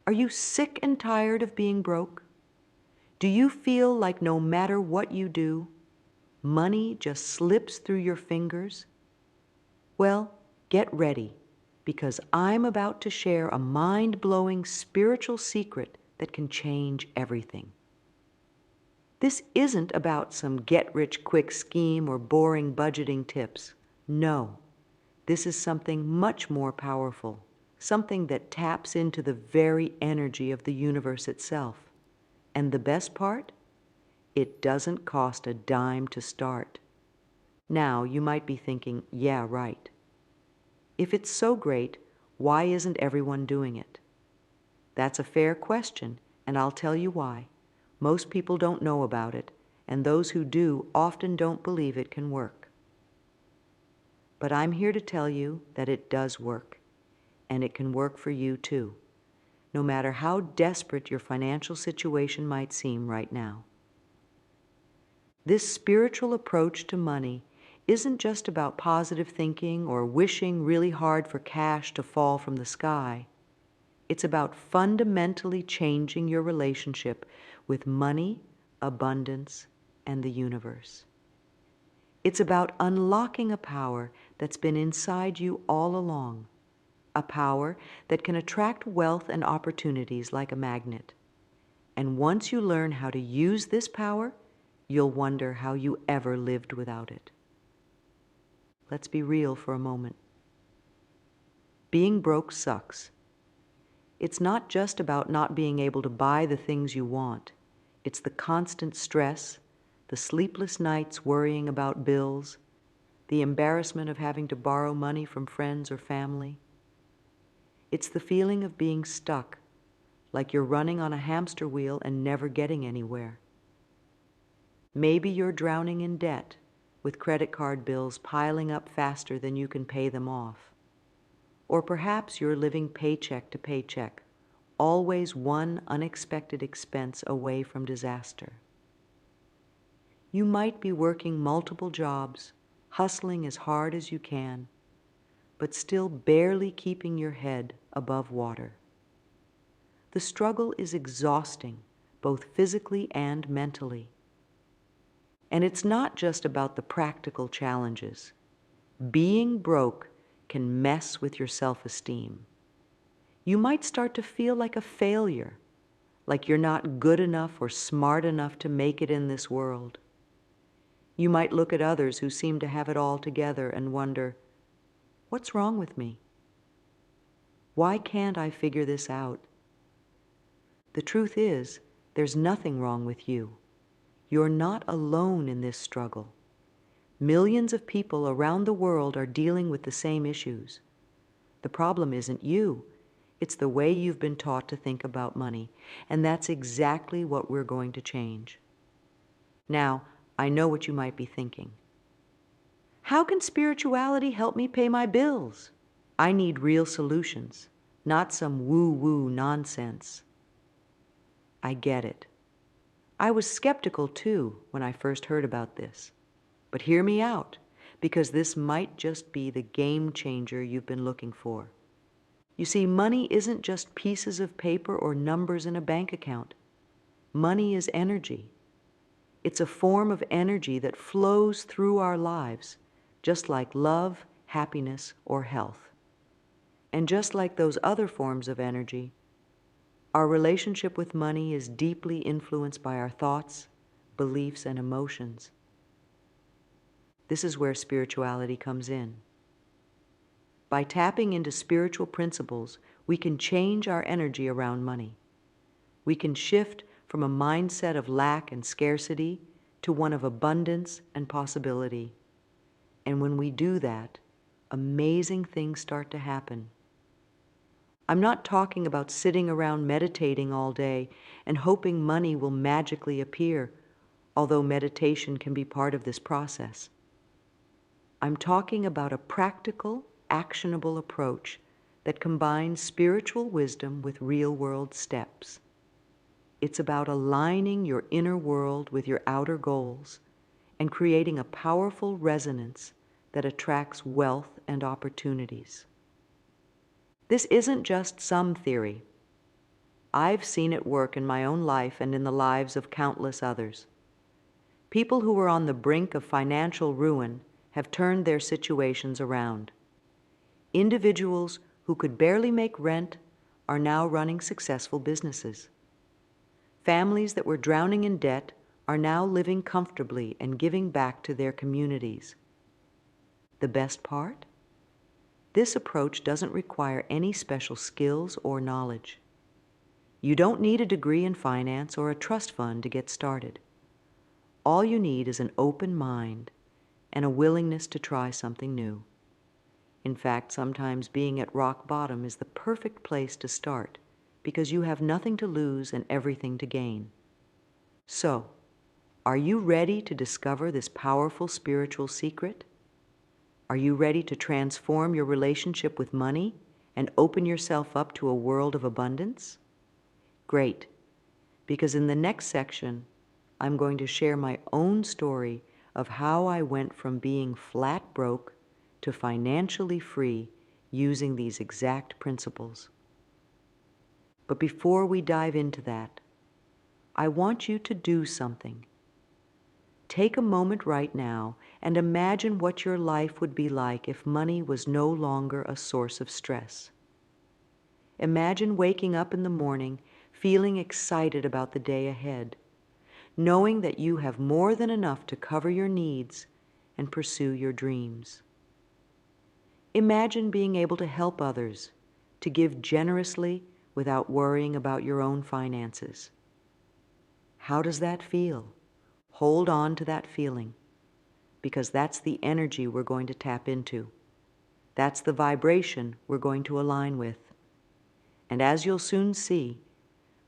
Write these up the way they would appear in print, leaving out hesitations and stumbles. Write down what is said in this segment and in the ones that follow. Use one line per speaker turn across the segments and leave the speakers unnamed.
Are you sick and tired of being broke? Do you feel like no matter what you do, money just slips through your fingers? Well, get ready, because I'm about to share a mind-blowing spiritual secret that can change everything. This isn't about some get-rich-quick scheme or boring budgeting tips. No, this is something much more powerful, something that taps into the very energy of the universe itself. And the best part? It doesn't cost a dime to start. Now, you might be thinking, yeah, right. If it's so great, why isn't everyone doing it? That's a fair question, and I'll tell you why. Most people don't know about it, and those who do often don't believe it can work. But I'm here to tell you that it does work, and it can work for you too, no matter how desperate your financial situation might seem right now. This spiritual approach to money isn't just about positive thinking or wishing really hard for cash to fall from the sky. It's about fundamentally changing your relationship with money, abundance, and the universe. It's about unlocking a power that's been inside you all along, a power that can attract wealth and opportunities like a magnet. And once you learn how to use this power, you'll wonder how you ever lived without it. Let's be real for a moment. Being broke sucks. It's not just about not being able to buy the things you want. It's the constant stress, the sleepless nights worrying about bills, the embarrassment of having to borrow money from friends or family. It's the feeling of being stuck, like you're running on a hamster wheel and never getting anywhere. Maybe you're drowning in debt, with credit card bills piling up faster than you can pay them off. Or perhaps you're living paycheck to paycheck, always one unexpected expense away from disaster. You might be working multiple jobs, hustling as hard as you can, but still barely keeping your head above water. The struggle is exhausting, both physically and mentally. And it's not just about the practical challenges. Being broke can mess with your self-esteem. You might start to feel like a failure, like you're not good enough or smart enough to make it in this world. You might look at others who seem to have it all together and wonder, what's wrong with me? Why can't I figure this out? The truth is, there's nothing wrong with you. You're not alone in this struggle. Millions of people around the world are dealing with the same issues. The problem isn't you. It's the way you've been taught to think about money, and that's exactly what we're going to change. Now, I know what you might be thinking. How can spirituality help me pay my bills? I need real solutions, not some woo-woo nonsense. I get it. I was skeptical too when I first heard about this. But hear me out, because this might just be the game changer you've been looking for. You see, money isn't just pieces of paper or numbers in a bank account. Money is energy. It's a form of energy that flows through our lives, just like love, happiness, or health. And just like those other forms of energy, our relationship with money is deeply influenced by our thoughts, beliefs, and emotions. This is where spirituality comes in. By tapping into spiritual principles, we can change our energy around money. We can shift from a mindset of lack and scarcity to one of abundance and possibility. And when we do that, amazing things start to happen. I'm not talking about sitting around meditating all day and hoping money will magically appear, although meditation can be part of this process. I'm talking about a practical, actionable approach that combines spiritual wisdom with real-world steps. It's about aligning your inner world with your outer goals and creating a powerful resonance that attracts wealth and opportunities. This isn't just some theory. I've seen it work in my own life and in the lives of countless others. People who were on the brink of financial ruin have turned their situations around. Individuals who could barely make rent are now running successful businesses. Families that were drowning in debt are now living comfortably and giving back to their communities. The best part? This approach doesn't require any special skills or knowledge. You don't need a degree in finance or a trust fund to get started. All you need is an open mind and a willingness to try something new. In fact, sometimes being at rock bottom is the perfect place to start because you have nothing to lose and everything to gain. So, are you ready to discover this powerful spiritual secret? Are you ready to transform your relationship with money and open yourself up to a world of abundance? Great, because in the next section, I'm going to share my own story of how I went from being flat broke to financially free using these exact principles. But before we dive into that, I want you to do something. Take a moment right now and imagine what your life would be like if money was no longer a source of stress. Imagine waking up in the morning feeling excited about the day ahead, knowing that you have more than enough to cover your needs and pursue your dreams. Imagine being able to help others, to give generously without worrying about your own finances. How does that feel? Hold on to that feeling, because that's the energy we're going to tap into. That's the vibration we're going to align with. And as you'll soon see,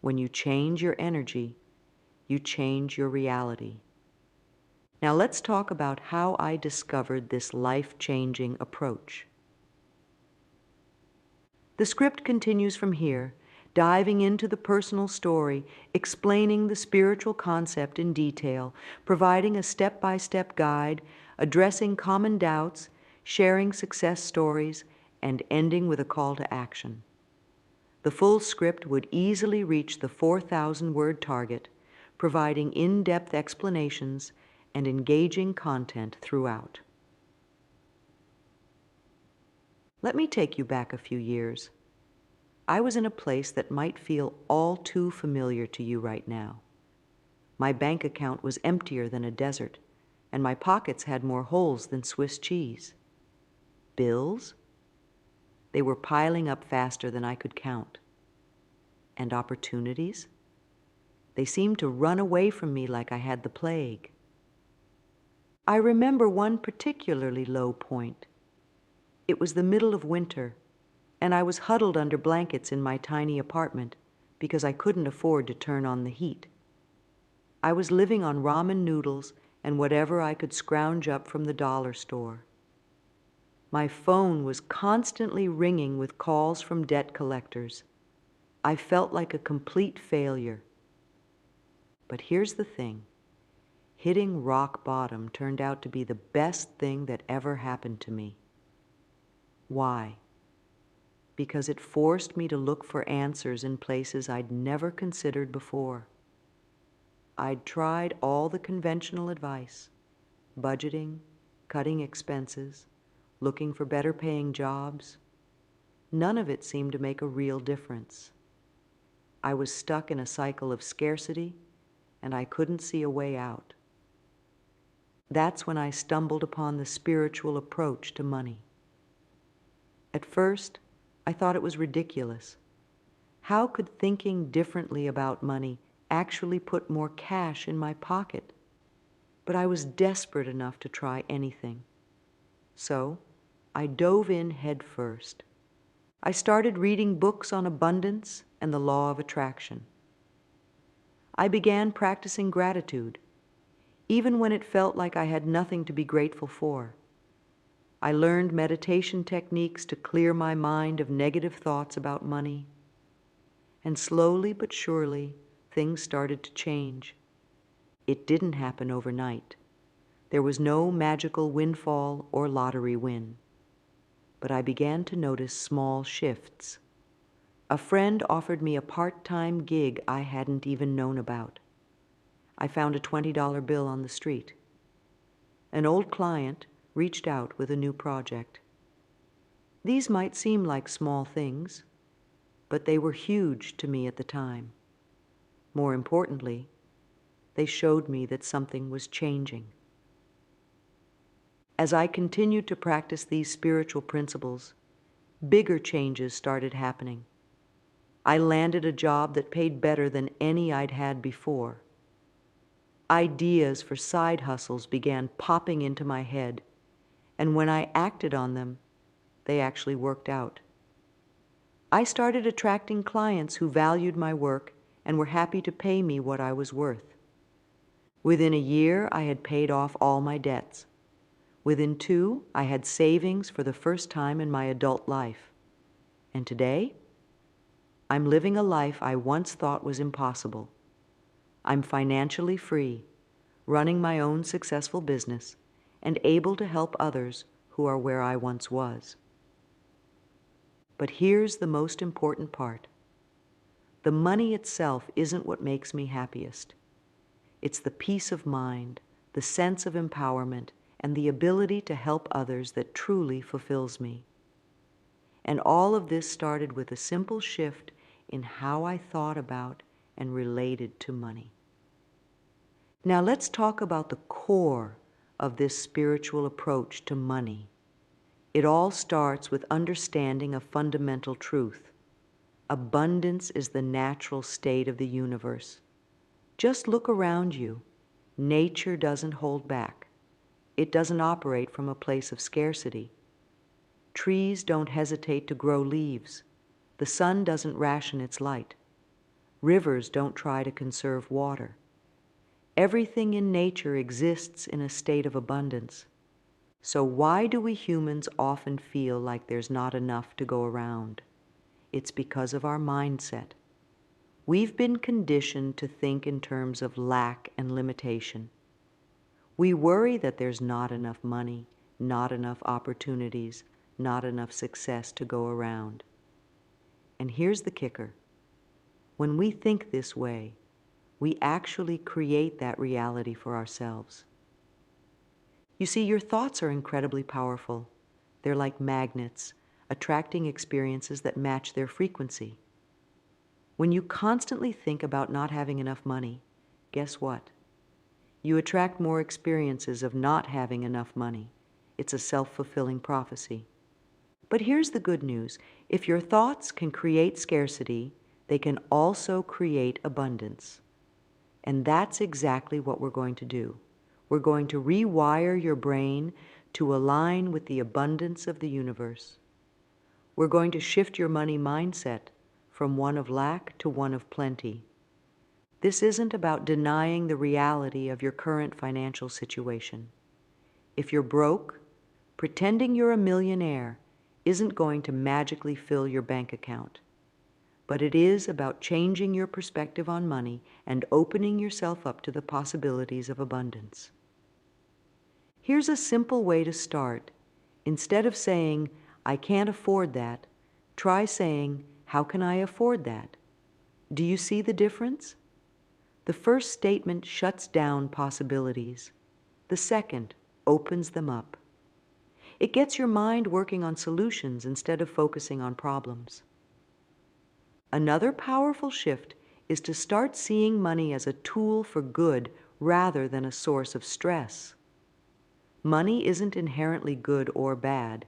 when you change your energy, you change your reality. Now let's talk about how I discovered this life-changing approach. The script continues from here, diving into the personal story, explaining the spiritual concept in detail, providing a step-by-step guide, addressing common doubts, sharing success stories, and ending with a call to action. The full script would easily reach the 4,000-word target, providing in-depth explanations and engaging content throughout. Let me take you back a few years. I was in a place that might feel all too familiar to you right now. My bank account was emptier than a desert, and my pockets had more holes than Swiss cheese. Bills? They were piling up faster than I could count. And opportunities? They seemed to run away from me like I had the plague. I remember one particularly low point. It was the middle of winter, and I was huddled under blankets in my tiny apartment because I couldn't afford to turn on the heat. I was living on ramen noodles and whatever I could scrounge up from the dollar store. My phone was constantly ringing with calls from debt collectors. I felt like a complete failure. But here's the thing. Hitting rock bottom turned out to be the best thing that ever happened to me. Why? Because it forced me to look for answers in places I'd never considered before. I'd tried all the conventional advice, budgeting, cutting expenses, looking for better paying jobs. None of it seemed to make a real difference. I was stuck in a cycle of scarcity, and I couldn't see a way out. That's when I stumbled upon the spiritual approach to money. At first, I thought it was ridiculous. How could thinking differently about money actually put more cash in my pocket? But I was desperate enough to try anything. So, I dove in head first. I started reading books on abundance and the law of attraction. I began practicing gratitude, even when it felt like I had nothing to be grateful for. I learned meditation techniques to clear my mind of negative thoughts about money. And slowly but surely, things started to change. It didn't happen overnight. There was no magical windfall or lottery win. But I began to notice small shifts. A friend offered me a part-time gig I hadn't even known about. I found a $20 bill on the street. An old client reached out with a new project. These might seem like small things, but they were huge to me at the time. More importantly, they showed me that something was changing. As I continued to practice these spiritual principles, bigger changes started happening. I landed a job that paid better than any I'd had before. Ideas for side hustles began popping into my head, and when I acted on them, they actually worked out. I started attracting clients who valued my work and were happy to pay me what I was worth. Within a year, I had paid off all my debts. Within 2, I had savings for the first time in my adult life. And today, I'm living a life I once thought was impossible. I'm financially free, running my own successful business, and able to help others who are where I once was. But here's the most important part. The money itself isn't what makes me happiest. It's the peace of mind, the sense of empowerment, and the ability to help others that truly fulfills me. And all of this started with a simple shift in how I thought about and related to money. Now let's talk about the core of this spiritual approach to money. It all starts with understanding a fundamental truth. Abundance is the natural state of the universe. Just look around you. Nature doesn't hold back. It doesn't operate from a place of scarcity. Trees don't hesitate to grow leaves. The sun doesn't ration its light. Rivers don't try to conserve water. Everything in nature exists in a state of abundance. So why do we humans often feel like there's not enough to go around? It's because of our mindset. We've been conditioned to think in terms of lack and limitation. We worry that there's not enough money, not enough opportunities, not enough success to go around. And here's the kicker. When we think this way, we actually create that reality for ourselves. You see, your thoughts are incredibly powerful. They're like magnets, attracting experiences that match their frequency. When you constantly think about not having enough money, guess what? You attract more experiences of not having enough money. It's a self-fulfilling prophecy. But here's the good news. If your thoughts can create scarcity, they can also create abundance. And that's exactly what we're going to do. We're going to rewire your brain to align with the abundance of the universe. We're going to shift your money mindset from one of lack to one of plenty. This isn't about denying the reality of your current financial situation. If you're broke, pretending you're a millionaire isn't going to magically fill your bank account. But it is about changing your perspective on money and opening yourself up to the possibilities of abundance. Here's a simple way to start. Instead of saying, "I can't afford that," try saying, "How can I afford that?" Do you see the difference? The first statement shuts down possibilities. The second opens them up. It gets your mind working on solutions instead of focusing on problems. Another powerful shift is to start seeing money as a tool for good rather than a source of stress. Money isn't inherently good or bad.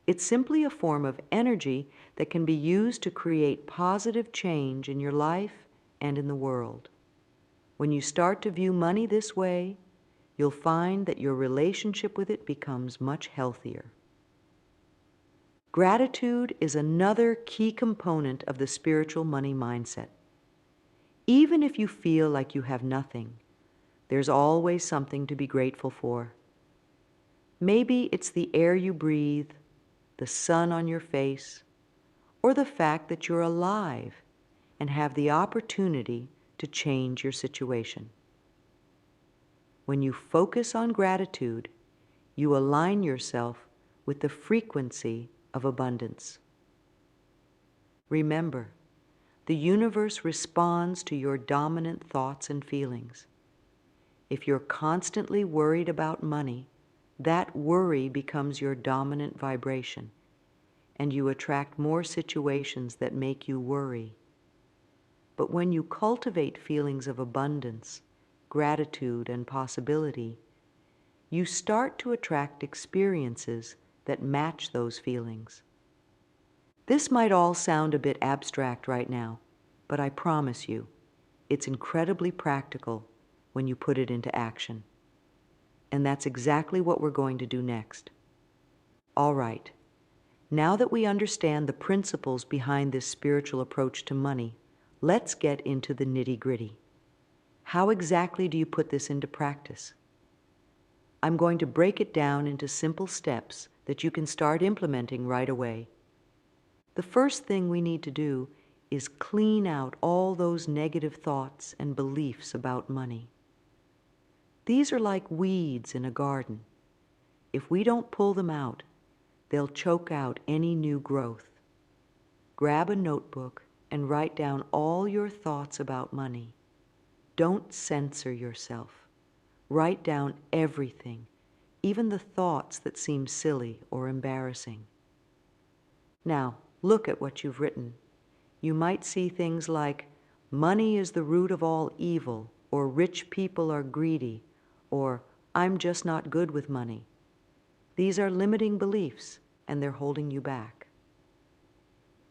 It's simply a form of energy that can be used to create positive change in your life and in the world. When you start to view money this way, you'll find that your relationship with it becomes much healthier. Gratitude is another key component of the spiritual money mindset. Even if you feel like you have nothing, there's always something to be grateful for. Maybe it's the air you breathe, the sun on your face, or the fact that you're alive and have the opportunity to change your situation. When you focus on gratitude, you align yourself with the frequency of abundance. Remember, The universe responds to your dominant thoughts and feelings. If you're constantly worried about money, that worry becomes your dominant vibration, and you attract more situations that make you worry. But when you cultivate feelings of abundance, gratitude, and possibility, you start to attract experiences that match those feelings. This might all sound a bit abstract right now, but I promise you, it's incredibly practical when you put it into action. And that's exactly what we're going to do next. All right, now that we understand the principles behind this spiritual approach to money, let's get into the nitty-gritty. How exactly do you put this into practice? I'm going to break it down into simple steps that you can start implementing right away. The first thing we need to do is clean out all those negative thoughts and beliefs about money. These are like weeds in a garden. If we don't pull them out, they'll choke out any new growth. Grab a notebook and write down all your thoughts about money. Don't censor yourself. Write down everything, even the thoughts that seem silly or embarrassing. Now, look at what you've written. You might see things like, money is the root of all evil, or rich people are greedy, or I'm just not good with money. These are limiting beliefs, and they're holding you back.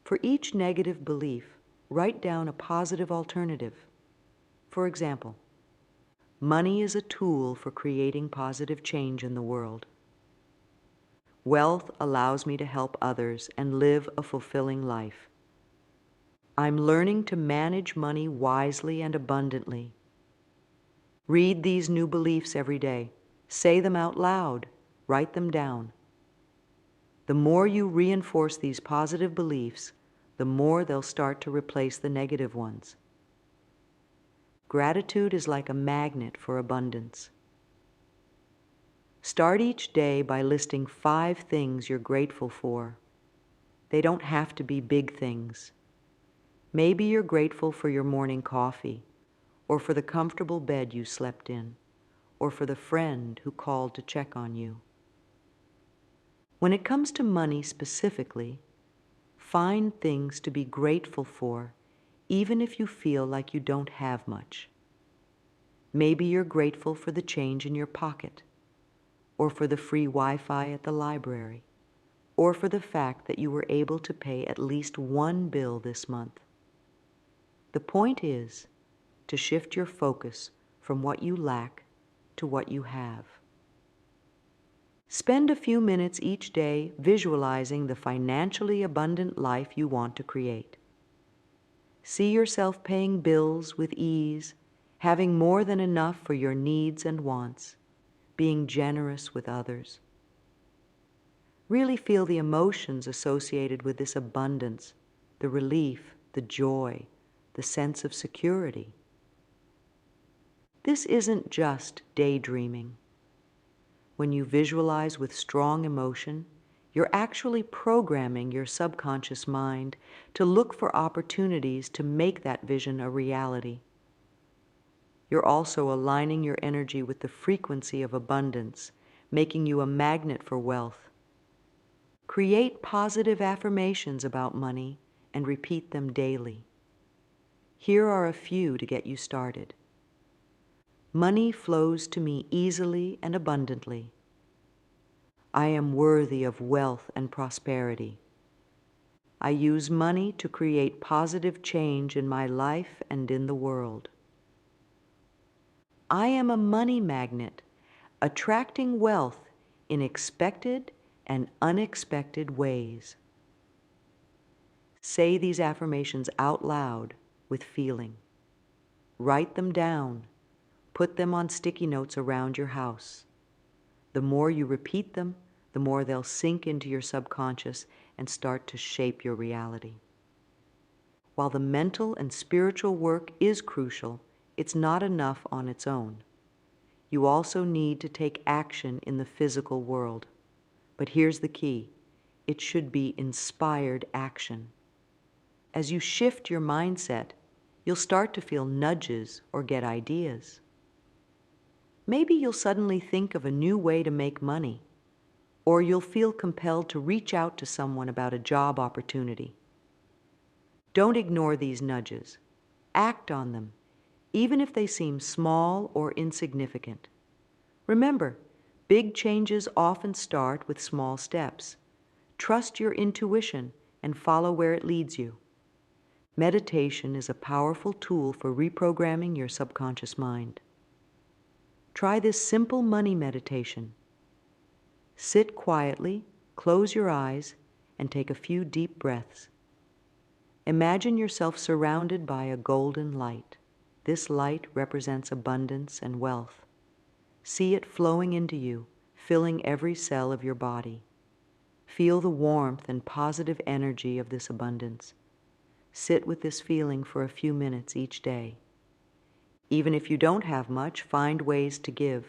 For each negative belief, write down a positive alternative. For example, money is a tool for creating positive change in the world. Wealth allows me to help others and live a fulfilling life. I'm learning to manage money wisely and abundantly. Read these new beliefs every day. Say them out loud. Write them down. The more you reinforce these positive beliefs, the more they'll start to replace the negative ones. Gratitude is like a magnet for abundance. Start each day by listing 5 things you're grateful for. They don't have to be big things. Maybe you're grateful for your morning coffee, or for the comfortable bed you slept in, or for the friend who called to check on you. When it comes to money specifically, find things to be grateful for, even if you feel like you don't have much. Maybe you're grateful for the change in your pocket, or for the free Wi-Fi at the library, or for the fact that you were able to pay at least one bill this month. The point is to shift your focus from what you lack to what you have. Spend a few minutes each day visualizing the financially abundant life you want to create. See yourself paying bills with ease, having more than enough for your needs and wants, being generous with others. Really feel the emotions associated with this abundance, the relief, the joy, the sense of security. This isn't just daydreaming. When you visualize with strong emotion, you're actually programming your subconscious mind to look for opportunities to make that vision a reality. You're also aligning your energy with the frequency of abundance, making you a magnet for wealth. Create positive affirmations about money and repeat them daily. Here are a few to get you started. Money flows to me easily and abundantly. I am worthy of wealth and prosperity. I use money to create positive change in my life and in the world. I am a money magnet, attracting wealth in expected and unexpected ways. Say these affirmations out loud with feeling. Write them down. Put them on sticky notes around your house. The more you repeat them, the more they'll sink into your subconscious and start to shape your reality. While the mental and spiritual work is crucial, it's not enough on its own. You also need to take action in the physical world. But here's the key. It should be inspired action. as you shift your mindset, you'll start to feel nudges or get ideas. Maybe you'll suddenly think of a new way to make money, or you'll feel compelled to reach out to someone about a job opportunity. Don't ignore these nudges. Act on them, even if they seem small or insignificant. Remember, big changes often start with small steps. Trust your intuition and follow where it leads you. Meditation is a powerful tool for reprogramming your subconscious mind. Try this simple money meditation. Sit quietly, close your eyes, and take a few deep breaths. Imagine yourself surrounded by a golden light. This light represents abundance and wealth. See it flowing into you, filling every cell of your body. Feel the warmth and positive energy of this abundance. Sit with this feeling for a few minutes each day. Even if you don't have much, find ways to give.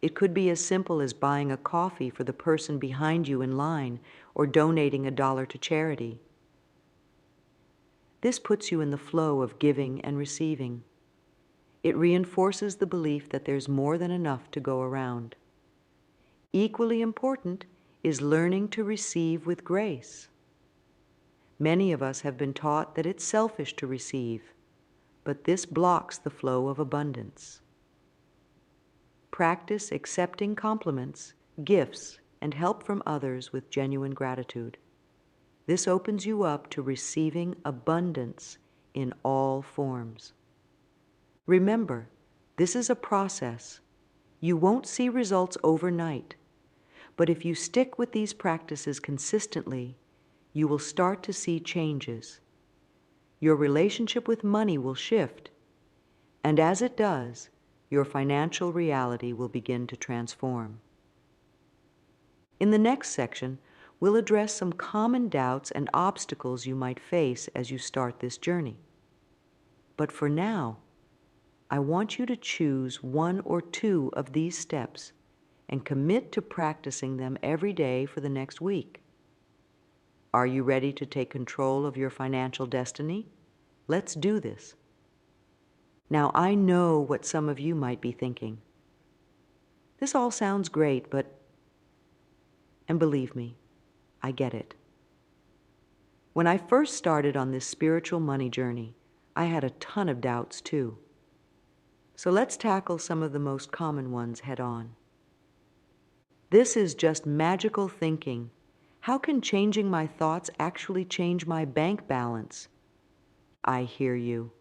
It could be as simple as buying a coffee for the person behind you in line or donating $1 to charity. This puts you in the flow of giving and receiving. It reinforces the belief that there's more than enough to go around. Equally important is learning to receive with grace. Many of us have been taught that it's selfish to receive, but this blocks the flow of abundance. Practice accepting compliments, gifts, and help from others with genuine gratitude. This opens you up to receiving abundance in all forms. Remember, this is a process. You won't see results overnight, but if you stick with these practices consistently, you will start to see changes. Your relationship with money will shift, and as it does, your financial reality will begin to transform. In the next section, we'll address some common doubts and obstacles you might face as you start this journey. But for now, I want you to choose one or two of these steps and commit to practicing them every day for the next week. Are you ready to take control of your financial destiny? Let's do this. Now, I know what some of you might be thinking. This all sounds great, and believe me, I get it. When I first started on this spiritual money journey, I had a ton of doubts too. So let's tackle some of the most common ones head on. This is just magical thinking. How can changing my thoughts actually change my bank balance? I hear you.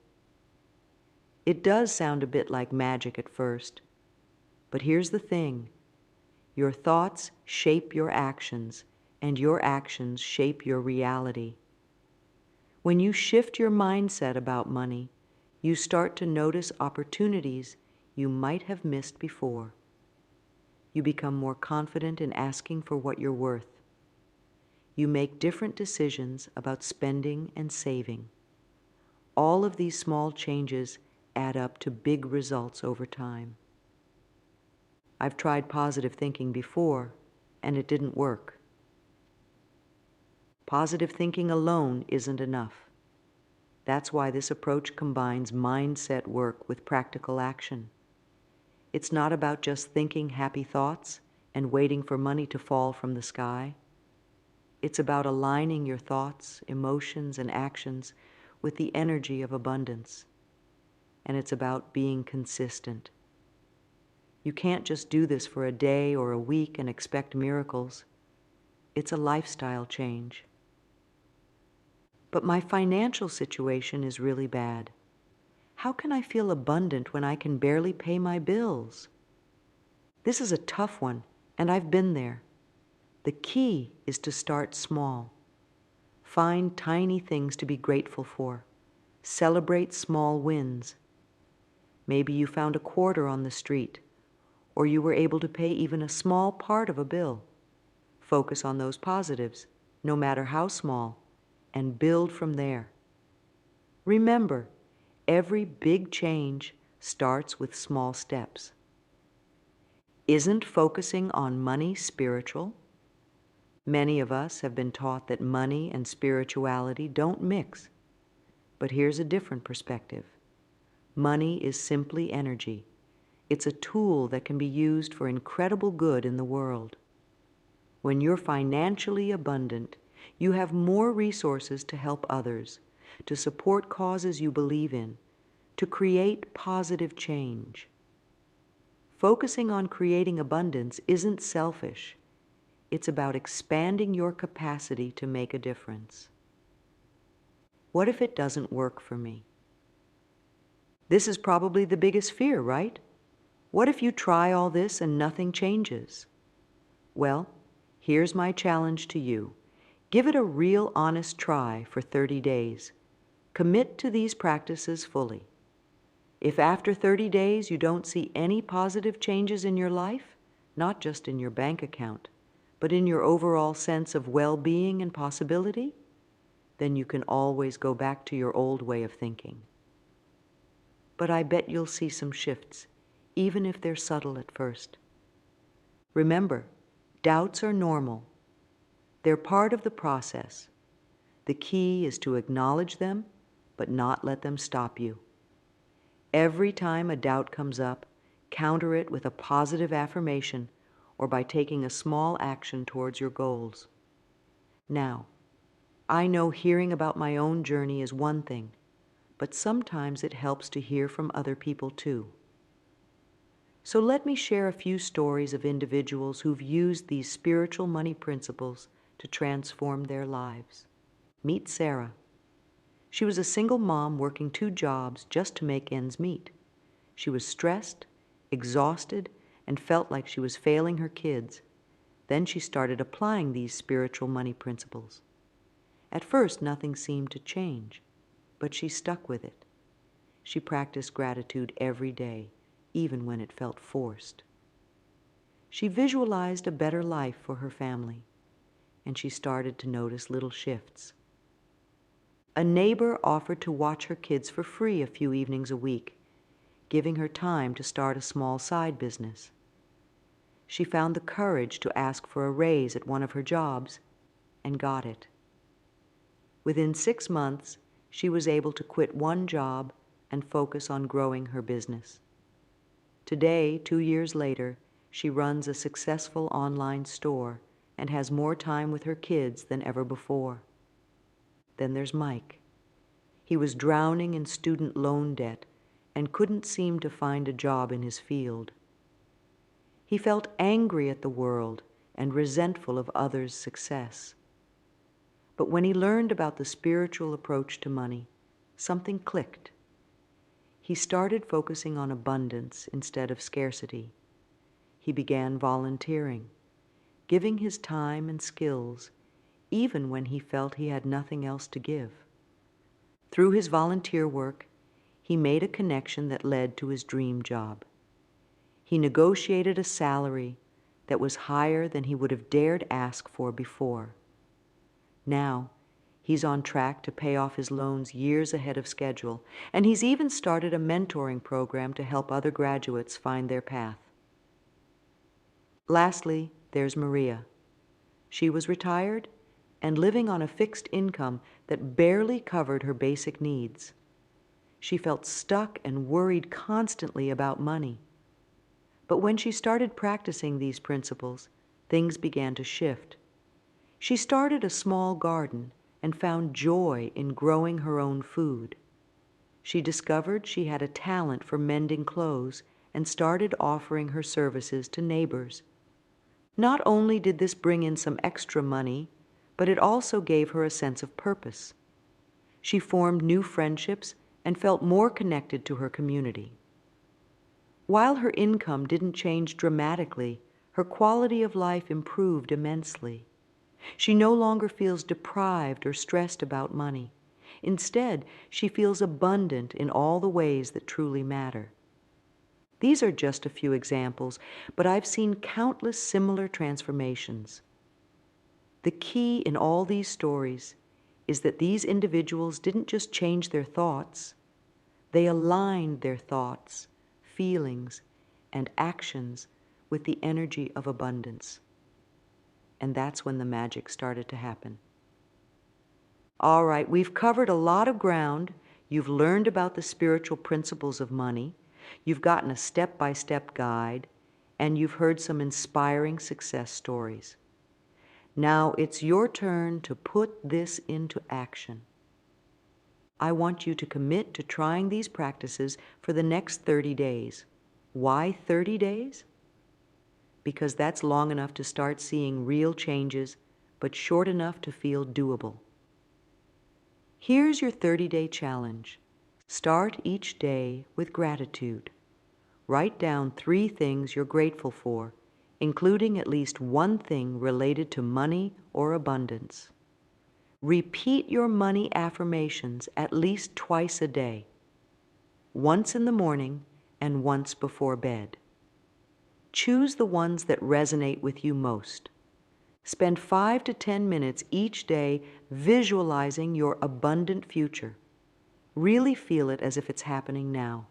It does sound a bit like magic at first, but here's the thing. Your thoughts shape your actions, and your actions shape your reality. When you shift your mindset about money, you start to notice opportunities you might have missed before. You become more confident in asking for what you're worth. You make different decisions about spending and saving. All of these small changes add up to big results over time. I've tried positive thinking before, and it didn't work. Positive thinking alone isn't enough. That's why this approach combines mindset work with practical action. It's not about just thinking happy thoughts and waiting for money to fall from the sky. It's about aligning your thoughts, emotions, and actions with the energy of abundance. And it's about being consistent. You can't just do this for a day or a week and expect miracles. It's a lifestyle change. But my financial situation is really bad. How can I feel abundant when I can barely pay my bills? This is a tough one, and I've been there. The key is to start small. Find tiny things to be grateful for. Celebrate small wins. Maybe you found a quarter on the street, or you were able to pay even a small part of a bill. Focus on those positives, no matter how small, and build from there. Remember, every big change starts with small steps. Isn't focusing on money spiritual? Many of us have been taught that money and spirituality don't mix. But here's a different perspective. Money is simply energy. It's a tool that can be used for incredible good in the world. When you're financially abundant, you have more resources to help others, to support causes you believe in, to create positive change. Focusing on creating abundance isn't selfish. It's about expanding your capacity to make a difference. What if it doesn't work for me? This is probably the biggest fear, right? What if you try all this and nothing changes? Well, here's my challenge to you. Give it a real honest try for 30 days. Commit to these practices fully. If after 30 days you don't see any positive changes in your life, not just in your bank account, but in your overall sense of well-being and possibility, then you can always go back to your old way of thinking. But I bet you'll see some shifts, even if they're subtle at first. Remember, doubts are normal. They're part of the process. The key is to acknowledge them, but not let them stop you. Every time a doubt comes up, counter it with a positive affirmation or by taking a small action towards your goals. Now, I know hearing about my own journey is one thing, but sometimes it helps to hear from other people too. So let me share a few stories of individuals who've used these spiritual money principles to transform their lives. Meet Sarah. She was a single mom working 2 jobs just to make ends meet. She was stressed, exhausted, and felt like she was failing her kids. Then she started applying these spiritual money principles. At first, nothing seemed to change, but she stuck with it. She practiced gratitude every day, even when it felt forced. She visualized a better life for her family, and she started to notice little shifts. A neighbor offered to watch her kids for free a few evenings a week, giving her time to start a small side business. She found the courage to ask for a raise at one of her jobs and got it. Within 6 months, she was able to quit one job and focus on growing her business. Today, 2 years later, she runs a successful online store and has more time with her kids than ever before. Then there's Mike. He was drowning in student loan debt and couldn't seem to find a job in his field. He felt angry at the world and resentful of others' success. But when he learned about the spiritual approach to money, something clicked. He started focusing on abundance instead of scarcity. He began volunteering, giving his time and skills, even when he felt he had nothing else to give. Through his volunteer work, he made a connection that led to his dream job. He negotiated a salary that was higher than he would have dared ask for before. Now, he's on track to pay off his loans years ahead of schedule, and he's even started a mentoring program to help other graduates find their path. Lastly, there's Maria. She was retired and living on a fixed income that barely covered her basic needs. She felt stuck and worried constantly about money. But when she started practicing these principles, things began to shift. She started a small garden and found joy in growing her own food. She discovered she had a talent for mending clothes and started offering her services to neighbors. Not only did this bring in some extra money, but it also gave her a sense of purpose. She formed new friendships and felt more connected to her community. While her income didn't change dramatically, her quality of life improved immensely. She no longer feels deprived or stressed about money. Instead, she feels abundant in all the ways that truly matter. These are just a few examples, but I've seen countless similar transformations. The key in all these stories is that these individuals didn't just change their thoughts, they aligned their thoughts, feelings, and actions with the energy of abundance. and that's when the magic started to happen. All right, we've covered a lot of ground. You've learned about the spiritual principles of money. You've gotten a step-by-step guide, and you've heard some inspiring success stories. Now it's your turn to put this into action. I want you to commit to trying these practices for the next 30 days. Why 30 days? Because that's long enough to start seeing real changes, but short enough to feel doable. Here's your 30-day challenge. Start each day with gratitude. Write down 3 things you're grateful for, including at least one thing related to money or abundance. Repeat your money affirmations at least twice a day, once in the morning and once before bed. Choose the ones that resonate with you most. Spend 5 to 10 minutes each day visualizing your abundant future. Really feel it as if it's happening now.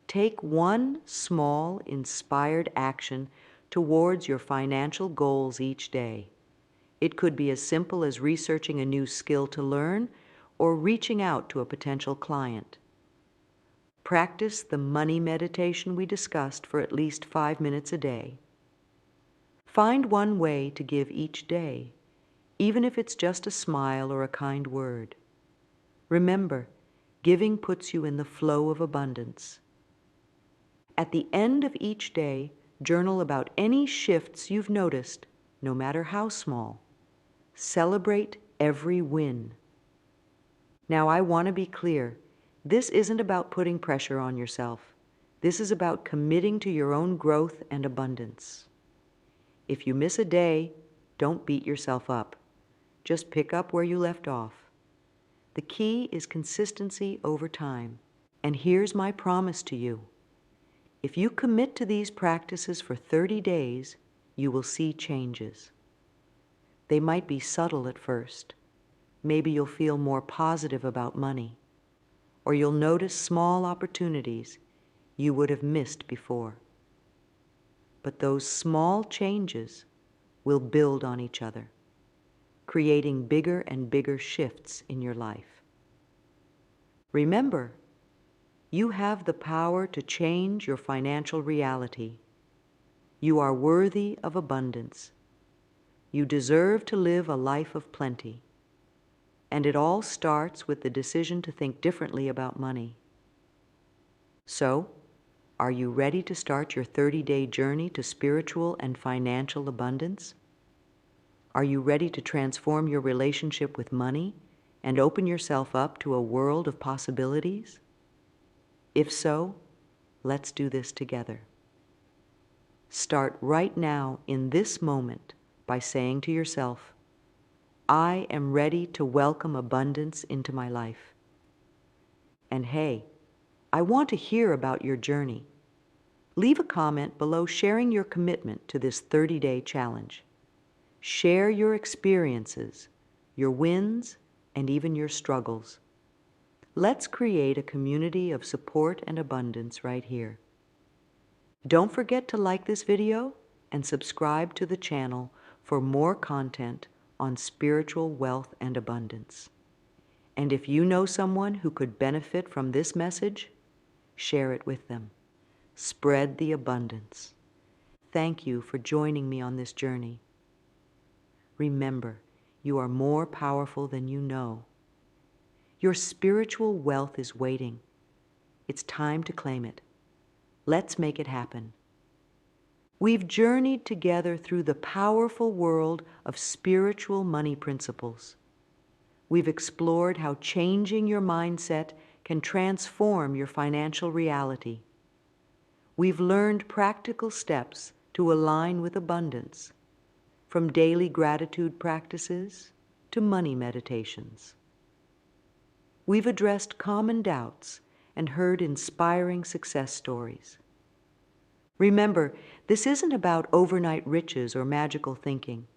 Take one small, inspired action towards your financial goals each day. It could be as simple as researching a new skill to learn or reaching out to a potential client. Practice the money meditation we discussed for at least 5 minutes a day. Find one way to give each day, even if it's just a smile or a kind word. Remember, giving puts you in the flow of abundance. At the end of each day, journal about any shifts you've noticed, no matter how small. Celebrate every win. Now, I want to be clear. This isn't about putting pressure on yourself. This is about committing to your own growth and abundance. If you miss a day, don't beat yourself up. Just pick up where you left off. The key is consistency over time. And here's my promise to you. If you commit to these practices for 30 days, you will see changes. They might be subtle at first. Maybe you'll feel more positive about money, or you'll notice small opportunities you would have missed before. But those small changes will build on each other, creating bigger and bigger shifts in your life. Remember, you have the power to change your financial reality. You are worthy of abundance. You deserve to live a life of plenty. And it all starts with the decision to think differently about money. So, are you ready to start your 30-day journey to spiritual and financial abundance? Are you ready to transform your relationship with money and open yourself up to a world of possibilities? If so, let's do this together. Start right now in this moment by saying to yourself, I am ready to welcome abundance into my life. And hey, I want to hear about your journey. Leave a comment below sharing your commitment to this 30-day challenge. Share your experiences, your wins, and even your struggles. Let's create a community of support and abundance right here. Don't forget to like this video and subscribe to the channel for more content on spiritual wealth and abundance. And if you know someone who could benefit from this message, share it with them. Spread the abundance. Thank you for joining me on this journey. Remember, you are more powerful than you know. Your spiritual wealth is waiting. It's time to claim it. Let's make it happen. We've journeyed together through the powerful world of spiritual money principles. We've explored how changing your mindset can transform your financial reality. We've learned practical steps to align with abundance, from daily gratitude practices to money meditations. We've addressed common doubts and heard inspiring success stories. Remember, this isn't about overnight riches or magical thinking.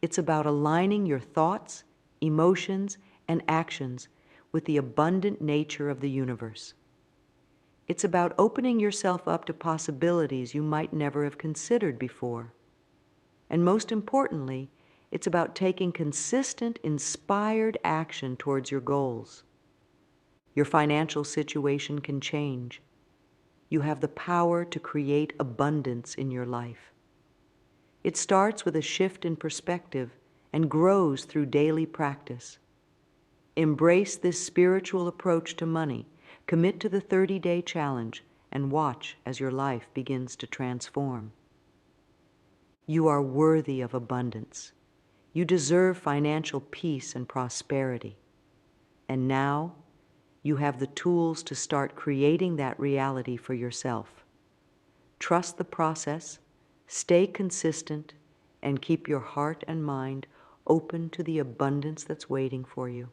It's about aligning your thoughts, emotions, and actions with the abundant nature of the universe. It's about opening yourself up to possibilities you might never have considered before. And most importantly, it's about taking consistent, inspired action towards your goals. Your financial situation can change. You have the power to create abundance in your life. It starts with a shift in perspective and grows through daily practice. Embrace this spiritual approach to money, commit to the 30-day challenge, and watch as your life begins to transform. You are worthy of abundance. You deserve financial peace and prosperity. And now, you have the tools to start creating that reality for yourself. Trust the process, stay consistent, and keep your heart and mind open to the abundance that's waiting for you.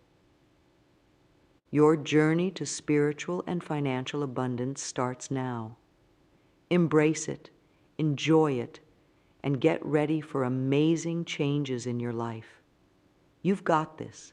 Your journey to spiritual and financial abundance starts now. Embrace it, enjoy it, and get ready for amazing changes in your life. You've got this.